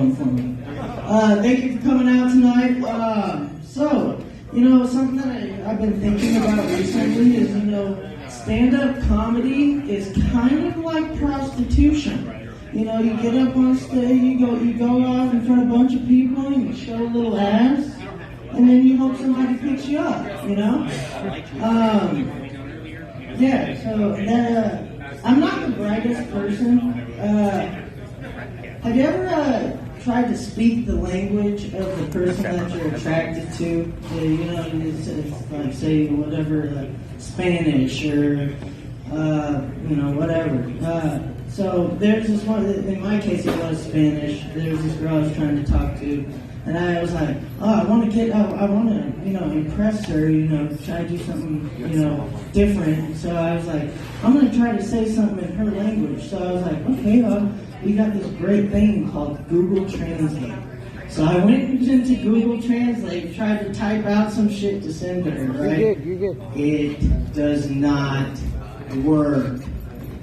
going for me. Thank you for coming out tonight. Something that I've been thinking about recently is, stand-up comedy is kind of like prostitution. You get up on stage, you go out in front of a bunch of people, and you show a little ass, and then you hope somebody picks you up, I'm not the brightest person. Have you ever tried to speak the language of the person that you're attracted to? It's like, say, whatever, Spanish or, whatever. So there's this one, in my case it was Spanish. There's this girl I was trying to talk to, and I was like, I want to impress her, try to do something, different. So I was like, I'm going to try to say something in her language. So I was like, okay, we got this great thing called Google Translate. So I went into Google Translate, tried to type out some shit to send to her, right? You're good. It does not work.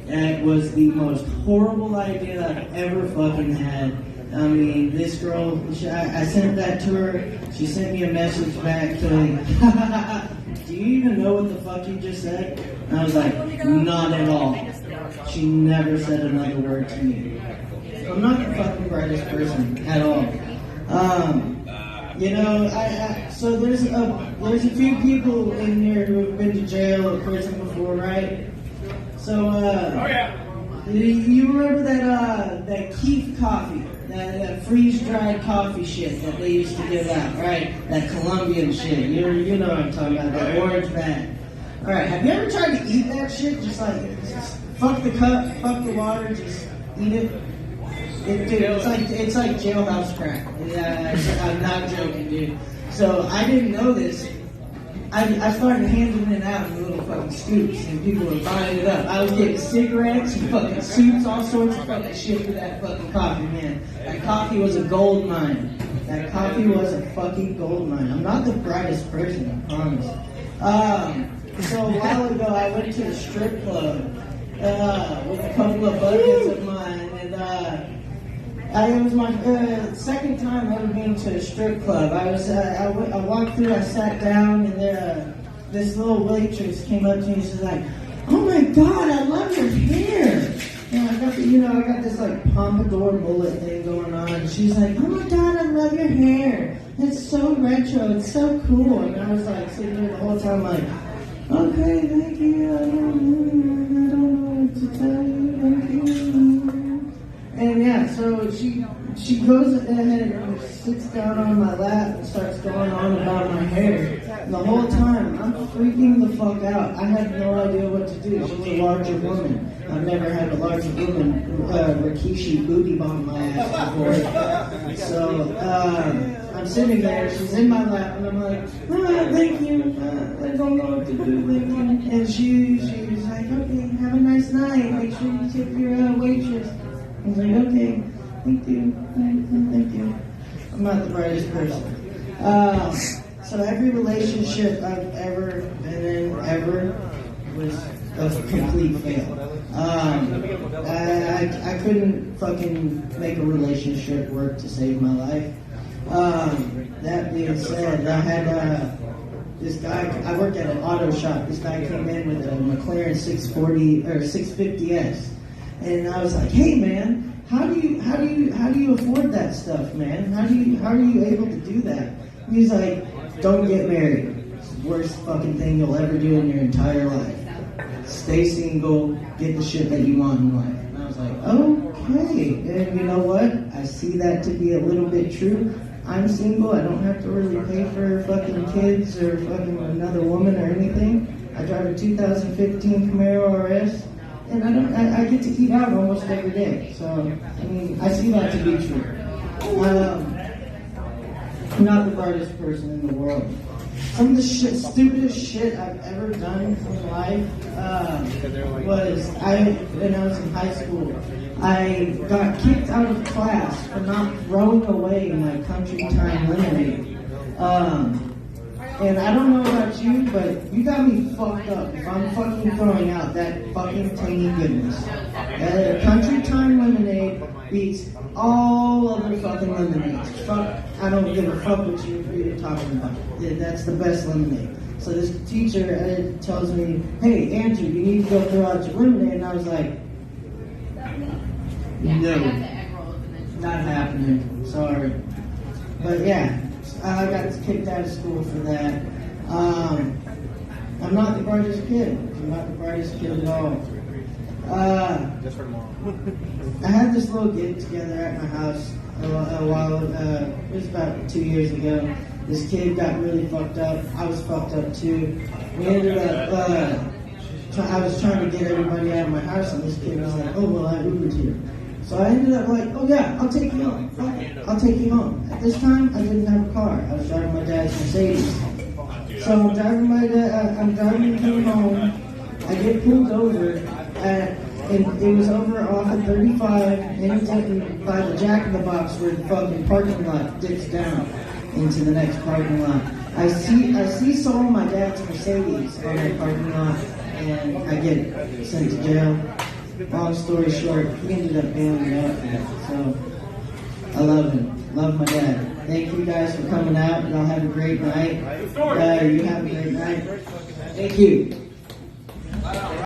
That was the most horrible idea I've ever fucking had. I mean, this girl, I sent that to her. She sent me a message back saying, do you even know what the fuck you just said? And I was like, not at all. She never said another word to me. So I'm not the fucking brightest person at all. So there's a few people in here who have been to jail or prison before, right? So, you remember that Keef coffee, that freeze-dried coffee shit that they used to give out, right? That Colombian shit, you know what I'm talking about, that orange bag. All right, have you ever tried to eat that shit? Just fuck the cup, fuck the water, just eat it. It's like Jailhouse crack. I'm not joking, dude. So I didn't know this. I started handing it out in little fucking scoops, and people were buying it up. I was getting cigarettes and fucking suits, all sorts of fucking shit for that fucking coffee, man. That coffee was a gold mine. That coffee was a fucking gold mine. I'm not the brightest person, I promise. So a while ago, I went to a strip club with a couple of buddies of mine, and it was my second time ever being to a strip club. I walked through, I sat down, and this little waitress came up to me and she's like, "Oh my God, I love your hair." And I got this like pompadour mullet thing going on. And she's like, "Oh my God, I love your hair. It's so retro. It's so cool." And I was like sitting there the whole time like, "Okay, thank you. I don't know what to tell you. Thank you." And yeah, so she goes ahead and sits down on my lap and starts going on about my hair. And the whole time, I'm freaking the fuck out. I had no idea what to do. She's a larger woman. I've never had a larger woman Rikishi booty bomb my ass before. So I'm sitting there, she's in my lap, and I'm like, thank you. I don't know what to do, thank you. And she's like, okay, have a nice night. Make sure you tip your waitress. I was like, okay, thank you. I'm not the brightest person. So every relationship I've ever been in, was a complete fail. I couldn't fucking make a relationship work to save my life. That being said, I had this guy, I worked at an auto shop. This guy came in with a McLaren 640 or 650S. And I was like, "Hey man, how do you afford that stuff, man? How are you able to do that?" And he's like, "Don't get married. It's the worst fucking thing you'll ever do in your entire life. Stay single, get the shit that you want in life." And I was like, okay. And you know what? I see that to be a little bit true. I'm single. I don't have to really pay for fucking kids or fucking another woman or anything. I drive a 2015 Camaro RS. And I get to eat out almost every day. So, I mean, I see that to be true. I'm not the brightest person in the world. Some of the stupidest shit I've ever done in life was when I was in high school, I got kicked out of class for not throwing away my country time lemonade. And I don't know about you, but you got me fucked up if I'm fucking throwing out that fucking tangy goodness. Country Time lemonade beats all other fucking lemonades. Fuck, I don't give a fuck what you're talking about. That's the best lemonade. So this teacher tells me, hey, Andrew, you need to go throw out your lemonade. And I was like, no, not happening. Sorry. But yeah, I got kicked out of school for that. I'm not the brightest kid. I'm not the brightest kid at all. Just for tomorrow. I had this little get together at my house a while. It was about 2 years ago. This kid got really fucked up. I was fucked up too. We ended up. I was trying to get everybody out of my house, and this kid was like, "Oh well, I Ubered here." So I ended up like, "Oh yeah, I'll take you home. I'll take you home." At this time, I didn't have a car. I was driving my dad's Mercedes. So I'm driving him home. I get pulled over and it was over off of 35 and by the Jack in the Box where the fucking parking lot dips down into the next parking lot. I see Saul, my dad's Mercedes, on that parking lot, and I get sent to jail. Long story short, he ended up bailing me out. So I love him. Love my dad. Thank you guys for coming out. Y'all have a great night. You have a great night. Thank you.